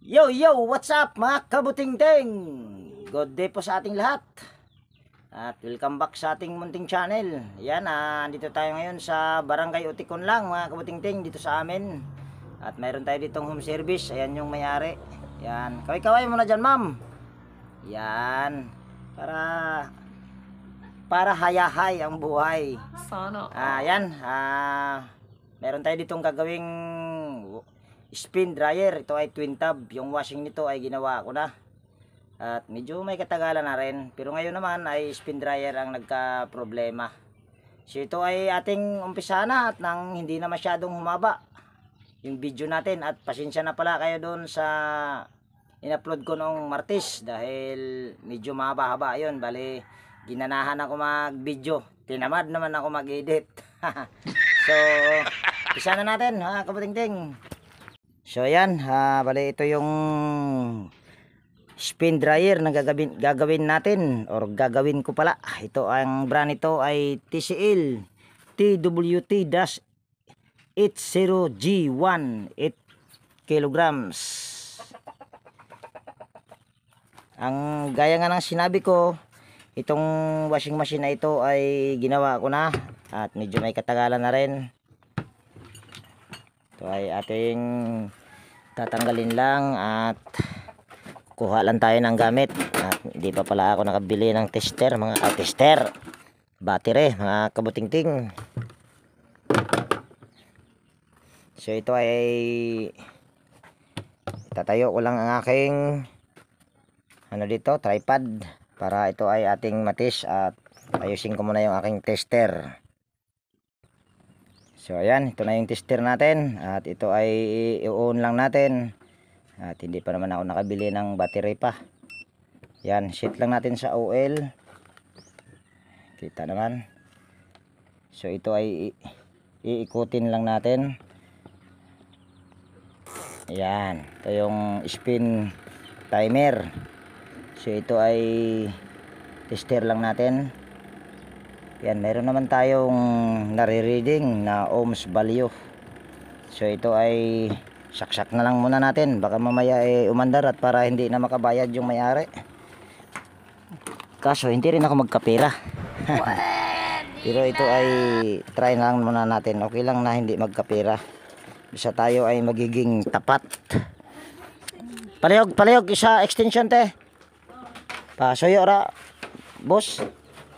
Yo, yo, what's up mga kabuting-ting? Good day po sa ating lahat. At welcome back sa ating munting channel. Yan, dito tayo ngayon sa Barangay Utikon lang mga kabuting-ting dito sa amin. At mayroon tayo ditong home service. Ayan yung may-ari. Yan, kaway-kaway muna dyan, ma'am. Yan, para hayahay ang buhay. Sana. Yan, meron tayo ditong gagawing spin dryer. Ito ay twin tub. Yung washing nito ay ginawa ko na. At medyo may katagalan na rin. Pero ngayon naman ay spin dryer ang nagka problema. So ito ay ating umpisa na at nang hindi na masyadong humaba yung video natin. At pasensya na pala kayo doon sa in-upload ko noong Martes. Dahil medyo mahaba-haba yun. Bali ginanahan ako mag video. Tinamad naman ako mag edit. So umpisa na natin ha kabuting-ting. So ayan, bali ito yung spin dryer na gagawin natin or gagawin ko pala. Ito ang brand nito ay TCL TWT-80G1 8 kilograms. Ang gaya nga ng sinabi ko, itong washing machine na ito ay ginawa ko na at medyo may katagalan na rin. Ito ay ating tatanggalin lang at kuha lang tayo ng gamit. At hindi pa pala ako nakabili ng tester, mga tester battery mga kabuting-ting. So ito ay tatayo ko lang ang aking tripod para ito ay ating matis at ayusin ko muna yung aking tester. So ayan, ito na yung tester natin at ito ay i-on lang natin at hindi pa naman ako nakabili ng battery pa. Yan, set lang natin sa OL, kita naman. So ito ay iikutin lang natin. Yan, ito yung spin timer. So ito ay tester lang natin. Yan, meron naman tayong nare-reading na ohms value. So ito ay saksak na lang muna natin. Baka mamaya umandar at para hindi na makabayad yung may-ari. Kaso hindi rin ako magkapera. Pero ito ay try na lang muna natin. Okay lang na hindi magkapera. Bisa tayo ay magiging tapat. Palihog isa extension te. Pasuyo ra, boss.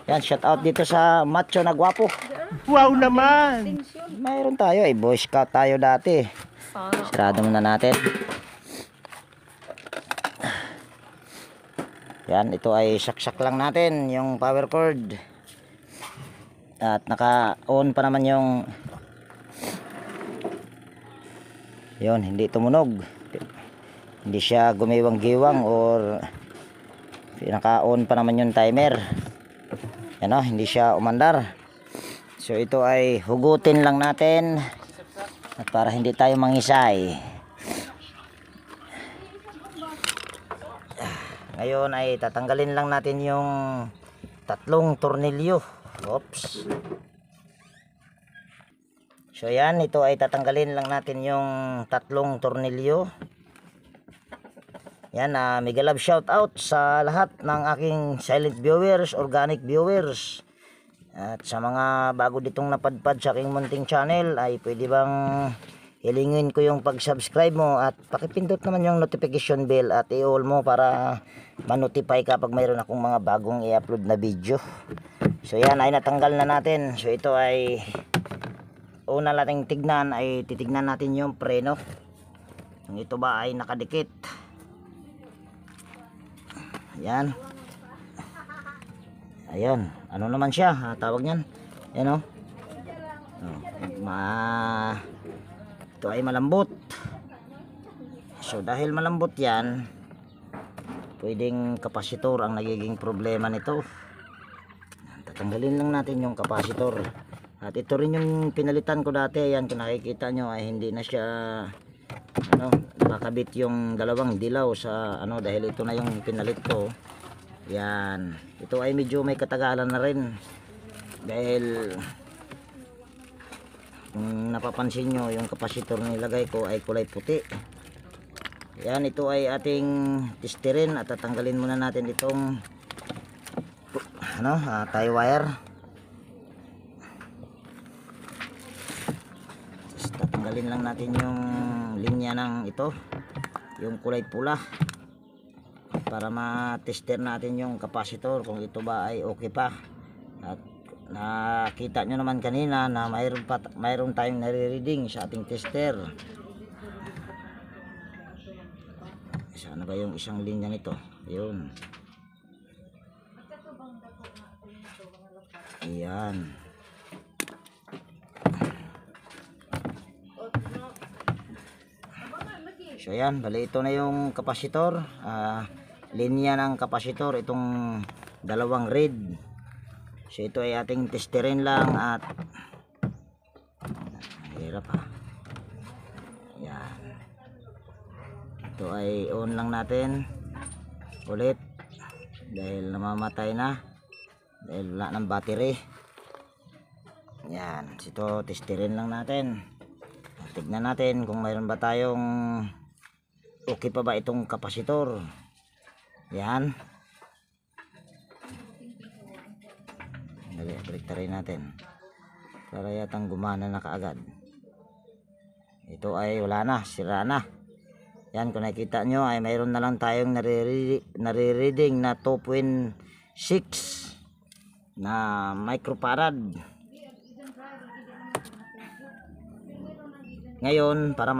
Yan, shout out dito sa macho na gwapo. Wow naman! Mayroon tayo, Boy Scout tayo dati. Sana. Sarado muna natin. Yan, ito ay saksak lang natin yung power cord. At naka-on pa naman yung yun, hindi tumunog. Hindi siya gumiwang-giwang or naka-on pa naman yung timer. Ano, hindi siya umandar. So ito ay hugutin lang natin at para hindi tayo mangisay. Ngayon ay tatanggalin lang natin yung tatlong tornilyo. Oops. So yan, ito ay tatanggalin lang natin yung tatlong tornilyo. Yan, mega love shout out sa lahat ng aking silent viewers, organic viewers. At sa mga bago ditong napadpad sa aking munting channel ay pwede bang hilingin ko yung pag-subscribe mo at pakipindot naman yung notification bell at i-all mo para ma-notify ka pag mayroon akong mga bagong i-upload na video. So yan ay natanggal na natin. So ito ay una nating tignan ay titignan natin yung preno. Kung ito ba ay nakadikit. Yan. Ayun, ano naman siya, tawag niyan. Yan ito ay malambot. So dahil malambot yan, pwedeng kapasitor ang nagiging problema nito. Tatanggalin lang natin yung kapasitor. At ito rin yung pinalitan ko dati. Yan, kung nakikita nyo ay hindi na siya nakakabit yung dalawang dilaw sa dahil ito na yung pinalit ko. Yan, ito ay medyo may katagalan na rin dahil kung napapansin nyo yung kapasitor nilagay ko ay kulay puti. Yan, ito ay ating testerin at tatanggalin muna natin itong tie wire. Just tatanggalin lang natin yung linya ng ito, yung kulay pula, para ma-tester natin yung capacitor kung ito ba ay okay pa. At nakita nyo naman kanina na mayroon tayong nare-reading sa ating tester. Sana ba yung isang linya nito? Yun. Ayan. So ayan, bali ito na yung kapasitor. Linya ng kapasitor, itong dalawang read. So ito ay ating testerin lang at hirap ha. Ayan. Ito ay on lang natin ulit dahil namamatay na dahil wala ng battery. Yan, ito testerin lang natin. Tignan natin kung mayroon ba tayong okay pa ba itong kapasitor. Yan. Balik rin natin para yatang gumana na kaagad. Ito ay wala na, sira na. Yan, kung nakikita nyo ay mayroon na lang tayong nare-reading na 2.6 na microfarad. Ngayon, para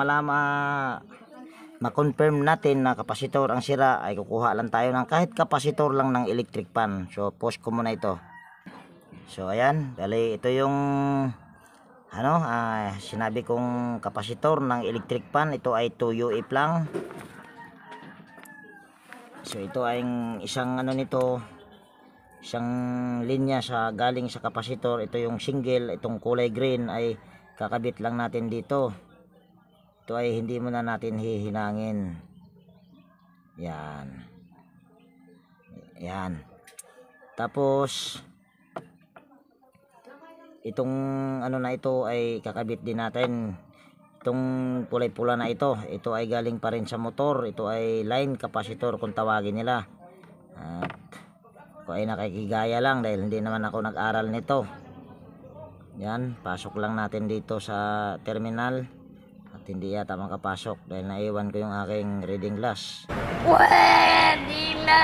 ma-confirm natin na kapasitor ang sira, ay kukuha lang tayo ng kahit kapasitor lang ng electric pan. So pause ko muna ito. So ayan, dali ito yung sinabi kong kapasitor ng electric pan. Ito ay 2 UF lang. So ito ay isang nito, isang linya sa galing sa kapasitor. Ito yung single, itong kulay green ay kakabit lang natin dito. Ito ay hindi muna natin hihinangin. Yan. Yan. Tapos itong na ito ay kakabit din natin. Itong kulay pula na ito ay galing pa rin sa motor. Ito ay line capacitor kung tawagin nila. At ako ay nakikigaya lang dahil hindi naman ako nag-aral nito. Yan, pasok lang natin dito sa terminal. At hindi yata makapasok dahil naiwan ko yung aking reading glass. Pwede na!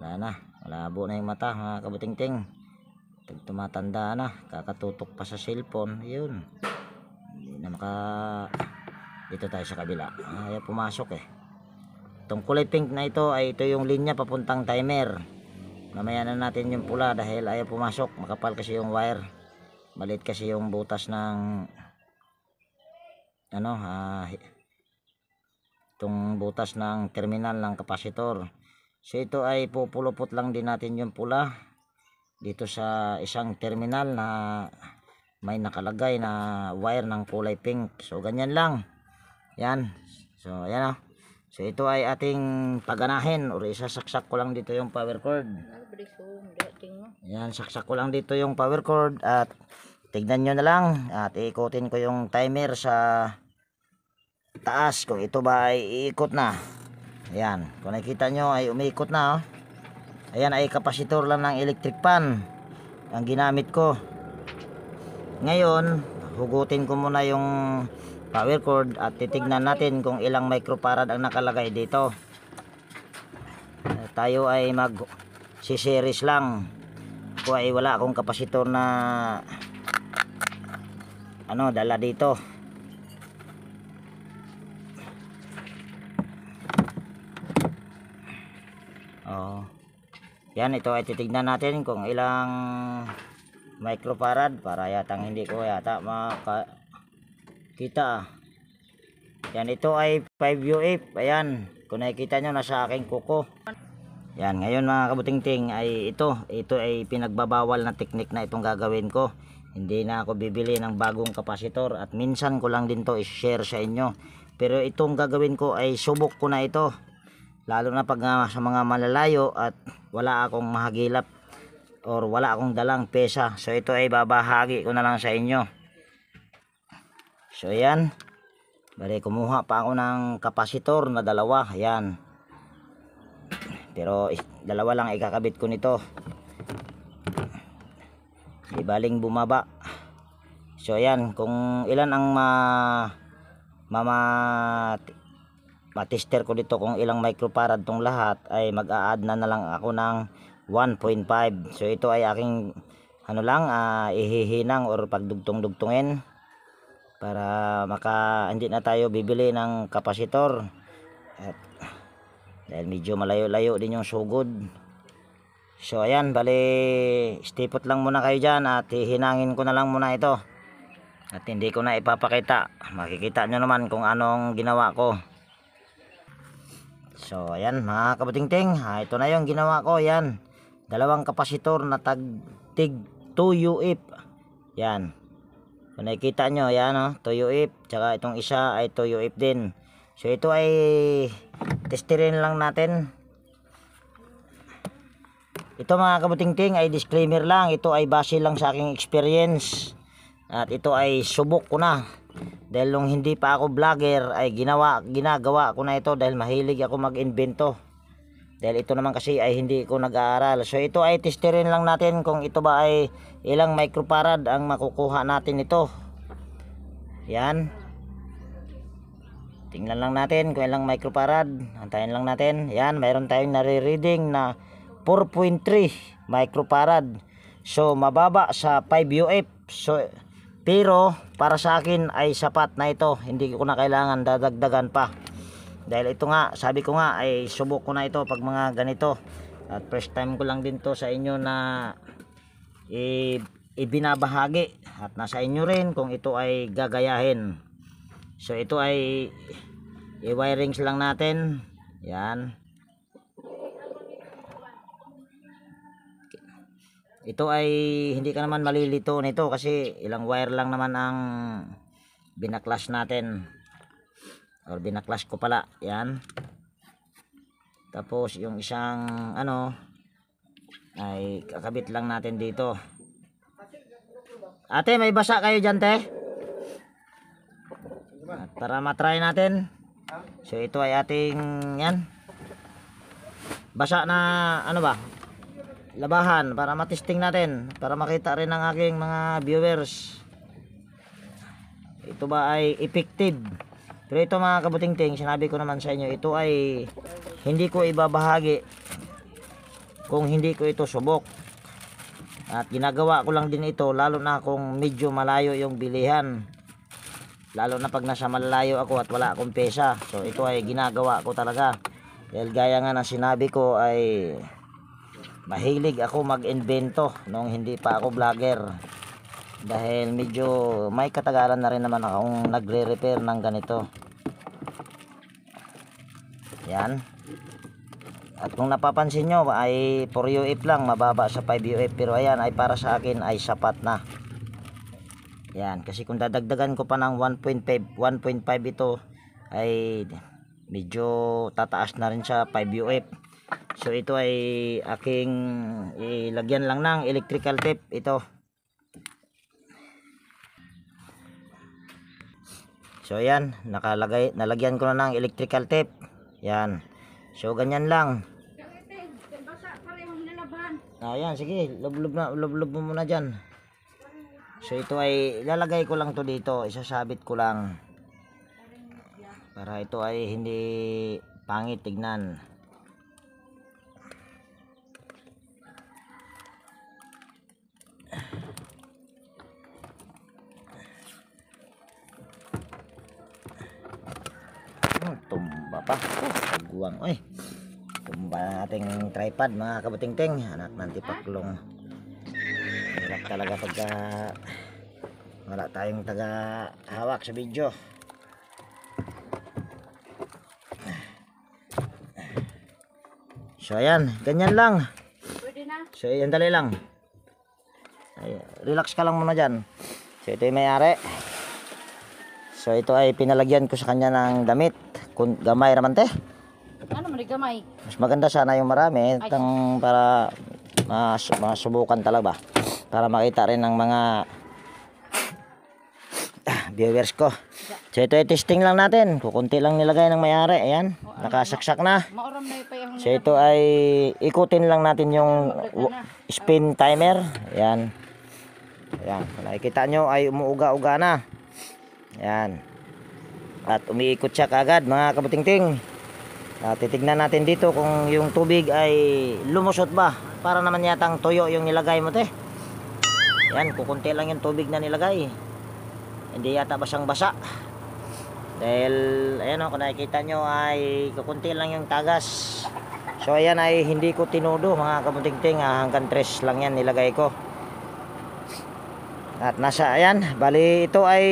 Wala na, malabo na yung mata mga kabutingting. Tumatanda na, kakatutok pa sa cellphone. Yun, hindi na dito tayo sa kabila. Ayaw pumasok eh. Itong kulay pink na ito ay ito yung linya papuntang timer. Mamaya na natin yung pula dahil ayaw pumasok. Makapal kasi yung wire, maliit kasi yung butas ng itong butas ng terminal ng kapasitor. So ito ay pupulupot lang din natin yung pula dito sa isang terminal na may nakalagay na wire ng kulay pink. So ganyan lang. Yan. So ayan So ito ay ating paganahin or isasaksak ko lang dito yung power cord. Yan, saksak ko lang dito yung power cord at tignan nyo na lang at iikutin ko yung timer sa taas kung ito ba ay iikot na. Ayan, kung nakikita nyo ay umiikot na. Ayan ay kapasitor lang ng electric pan ang ginamit ko. Ngayon, hugutin ko muna yung power cord at titignan natin kung ilang microfarad ang nakalagay dito. Tayo ay mag-series lang. Ako ay wala akong kapasitor na dala dito. Yan, ito ay titignan natin kung ilang microfarad para yatang hindi ko yata makita. Yan, ito ay 5 UF. Ayan, kung nakikita nyo nasa aking kuko. Yan, ngayon mga kabutingting ay ito ay pinagbabawal na teknik na itong gagawin ko. Hindi na ako bibili ng bagong kapasitor at minsan ko lang din to i-share sa inyo. Pero itong gagawin ko ay subok ko na ito. Lalo na pag sa mga malalayo at wala akong mahagilap or wala akong dalang pesa. So ito ay babahagi ko na lang sa inyo. So yan. Bali, kumuha pa ako ng kapasitor na dalawa. Ayan. Pero dalawa lang ikakabit ko nito. Di baling bumaba. So ayan, kung ilan ang matester ko dito, kung ilang microfarad tong lahat, ay mag-a-add na lang ako ng 1.5. So ito ay aking ano lang, ihihinang or pagdugtong-dugtungin para hindi na tayo bibili ng kapasitor. At dahil medyo malayo-layo din yung sugod. So ayan, bali stipot lang muna kayo dyan at hihinangin ko na lang muna ito. At hindi ko na ipapakita. Makikita nyo naman kung anong ginawa ko. So ayan mga kabutingting, ito na yung ginawa ko. Yan, dalawang kapasitor na tig 2 UF. Yan, kung nakikita nyo, yan 2 UF. Tsaka itong isa ay 2 UF din. So ito ay testerin lang natin. Ito mga kabutingting ay disclaimer lang. Ito ay base lang sa aking experience. At ito ay subok ko na. Dahil nung hindi pa ako vlogger ay ginagawa ko na ito dahil mahilig ako mag-invento. Dahil ito naman kasi ay hindi ko nag-aaral. So ito ay testerin lang natin kung ito ba ay ilang microfarad ang makukuha natin ito. Yan. Tingnan lang natin kung ilang microfarad. Antayin lang natin. Yan, mayroon tayong nare-reading na 4.3 microfarad. So mababa sa 5 UF. So pero para sa akin ay sapat na ito. Hindi ko na kailangan dadagdagan pa. Dahil ito nga, sabi ko nga ay subok ko na ito pag mga ganito. At first time ko lang din to sa inyo na ibinabahagi. At nasa inyo rin kung ito ay gagayahin. So ito ay i-wirings lang natin. Yan. Ito ay hindi ka naman malilito nito kasi ilang wire lang naman ang binaklas natin. Or binaklas ko pala. Yan. Tapos yung isang ay kakabit lang natin dito. Ate, may basa kayo dyan, te? At para matry natin. So ito ay ating yan. Basa na labahan para matesting natin, para makita rin ng aking mga viewers ito ba ay effective. Pero ito mga kabutingting, sinabi ko naman sa inyo, ito ay hindi ko ibabahagi kung hindi ko ito subok. At ginagawa ko lang din ito lalo na kung medyo malayo yung bilihan, lalo na pag nasa malayo ako at wala akong pesa. So ito ay ginagawa ko talaga dahil gaya nga na sinabi ko ay mahilig ako mag-invento nung hindi pa ako vlogger. Dahil medyo may katagalan na rin naman akong nagre-repair ng ganito. Yan. At kung napapansin nyo ay 4 UF lang, mababa sa 5 UF. Pero ayan ay para sa akin ay sapat na. Yan. Kasi kung dadagdagan ko pa ng 1.5 ito ay medyo tataas na rin sa 5 UF. So ito ay aking ilagyan lang ng electrical tape ito. So ayan, nalagyan ko na ng electrical tape. Yan. So ganyan lang. Ayan, sige, lublob mo muna dyan. So ito ay ilalagay ko lang to dito, isasabit ko lang. Para ito ay hindi pangit tignan. Tumba pa. Pagguwang. Oy. Tumba na nating tripod mga kabutingting. Anak ng tipaklong. Hirap talaga pagka wala tayong taga hawak sa video. So ayan, ganyan lang. Pwede na. So ayan, dali lang. Ay, relax ka lang muna dyan. So ito yung may-ari. So ito ay pinalagyan ko sa kanya ng damit. Kung gamay naman te. Ano man gamay? Mas maganda sana yung marami para masubukan talaga ba. Para makita rin ng mga viewers ko So ito ay testing lang natin. Kukunti lang nilagay ng may-ari. Ayan, nakasaksak na. Mauram na pa yung So ito ay ikutin lang natin yung spin timer. Ayan. Ayan, kung nakikita nyo ay umuuga-uga na. Ayan. At umiikot siya kaagad mga kabutingting. Titignan natin dito kung yung tubig ay lumusot ba. Para naman yatang tuyo yung nilagay mo te. Ayan, kukunti lang yung tubig na nilagay. Hindi yata basang basa. Dahil ayan o, kung nakikita nyo ay kukunti lang yung tagas. So ayan ay hindi ko tinudo mga kabutingting, hanggang 3 lang yan nilagay ko. At nasa ayan, bali ito ay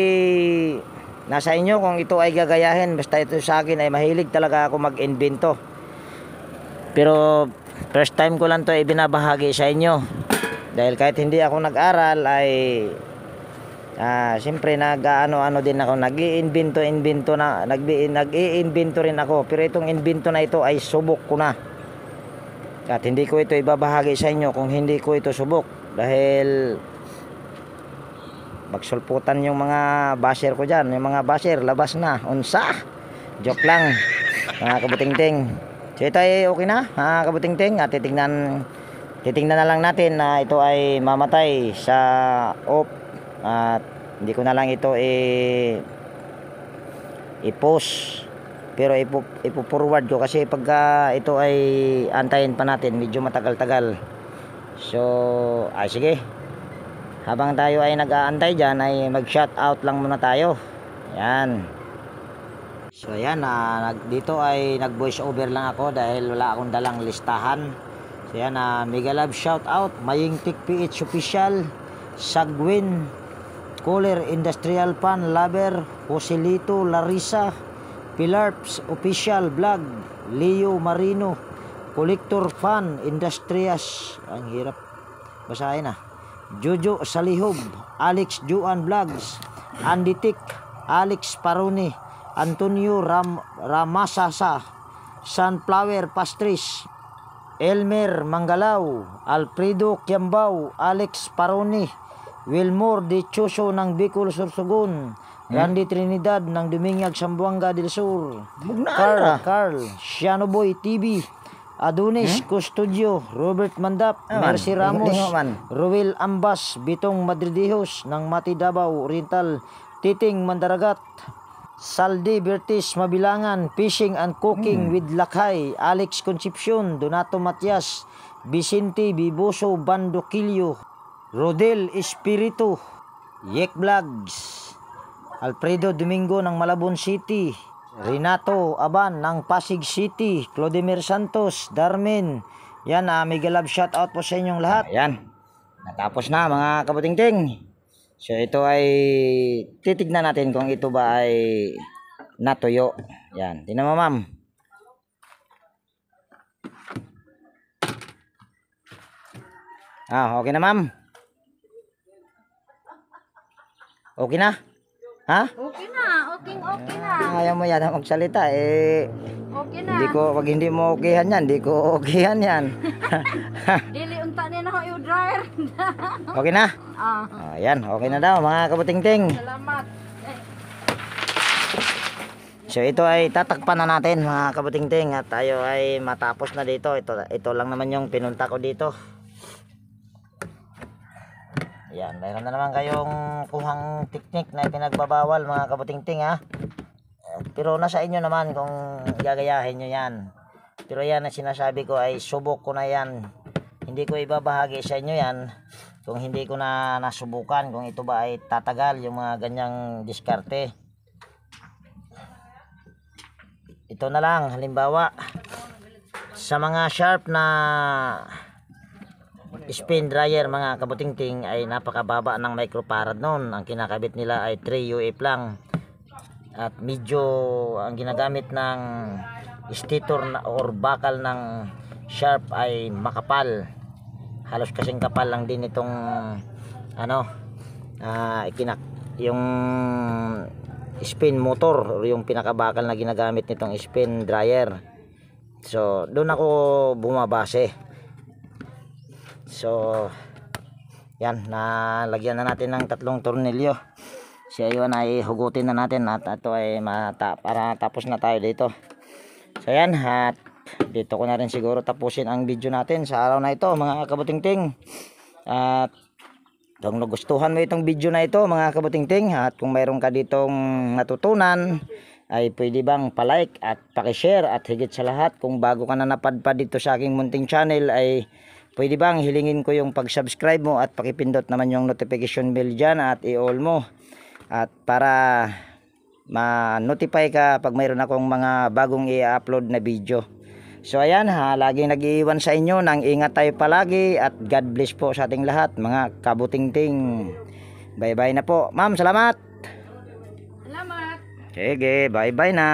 nasa inyo kung ito ay gagayahin. Basta ito sa akin ay mahilig talaga ako mag-invento. Pero first time ko lang to ay binabahagi sa inyo. Dahil kahit hindi ako nag-aral ay siyempre nag-ano din ako, nag-iimbento na, nag-iimbento rin ako. Pero itong invento na ito ay subok ko na. At hindi ko ito ibabahagi sa inyo kung hindi ko ito subok. Dahil magsulputan yung mga basher ko dyan. Yung mga basher, labas na. Unsa? Joke lang mga kabutingting. So ito ay okay na mga kabutingting. At titingnan na lang natin na ito ay mamatay sa off. At hindi ko na lang ito i-post, pero ipo-forward ko kasi pagka ito ay antayin pa natin medyo matagal-tagal. So sige, habang tayo ay nag-aantay dyan ay mag-shout out lang muna tayo. Yan. So yan, dito ay nag-voice over lang ako dahil wala akong dalang listahan. So yan, mega love shout out Maying Tik PH Official, Sagwin, Cooler Industrial Pan Lover, Joselito Larissa, Pilarps Official Vlog, Leo Marino, Collector Fan Industrias, ang hirap basahin Jojo Salihog, Alex Juan Vlogs, Andy Tik, Alex Paroni, Antonio Ramasasa, Sunflower Pastries, Elmer Mangalao, Alfredo Kiambao, Alex Paroni, Wilmore de Choso ng Bicol Sorsogon, Randy Trinidad ng Duminyag Sambuanga del Sur, Carl Shianoboy TV, Adonis Custodio, Robert Mandap, Mercy Ramos, Ruel Ambas, Bitong Madridijos ng Mati Davao Oriental, Titing Mandaragat, Saldi Bertis Mabilangan, Fishing and Cooking with Lakay, Alex Concepcion, Donato Matias, Vicente Biboso Bandoquillo, Rodel Espiritu, Yek Vlogs, Alfredo Domingo ng Malabon City, Renato Aban ng Pasig City, Clodemir Santos, Darmin. Yan, mega love shout out po sa inyong lahat. Yan, natapos na mga kabutingting. So ito ay titignan natin kung ito ba ay natuyo. Yan, tingnan mo ma'am. Okay na ma'am. Okay na? Ha? Okay na, okay na. Ayaw mo yata magsalita Okay na. Pag hindi mo okayhan yan, hindi ko okayhan yan. Dili unta ni na yung dryer. Okay na? Ayan, okay na daw mga kabutingting. Salamat. So ito ay tatakpan na natin mga kabutingting at tayo ay matapos na dito. Ito lang naman yung pinunta ko dito. Yan, mayroon na naman kayong kuhang teknik na pinagbabawal mga kabutingting Pero nasa inyo naman kung gagayahin nyo yan. Pero yan ang sinasabi ko ay subok ko na yan. Hindi ko ibabahagi sa inyo yan kung hindi ko na nasubukan kung ito ba ay tatagal yung mga ganyang diskarte. Ito na lang, halimbawa sa mga sharp na spin dryer mga kabutingting ay napakababa ng microfarad noon. Ang kinakabit nila ay 3 UF lang. At medyo ang ginagamit ng stator or bakal ng sharp ay makapal. Halos kasing kapal lang din itong yung spin motor o yung pinakabakal na ginagamit nitong spin dryer. So doon ako bumabase. So yan, nalagyan na natin ng 3 tornilyo. Siya yun ay hugutin na natin at ito ay para tapos na tayo dito. So yan, at dito ko na rin siguro tapusin ang video natin sa araw na ito mga kabutingting. At kung nagustuhan mo itong video na ito mga kabutingting, at kung mayroon ka ditong natutunan, ay pwede bang palike at pakishare, at higit sa lahat kung bago ka na napadpad dito sa aking munting channel ay pwede bang hilingin ko yung pag-subscribe mo at pakipindot naman yung notification bell dyan at i-all mo, at para ma-notify ka pag mayroon akong mga bagong i-upload na video. So ayan ha, laging nag-iiwan sa inyo ng ingat tayo palagi, at God bless po sa ating lahat mga kabutingting. Bye bye na po ma'am, salamat. Salamat. Sige, bye bye na.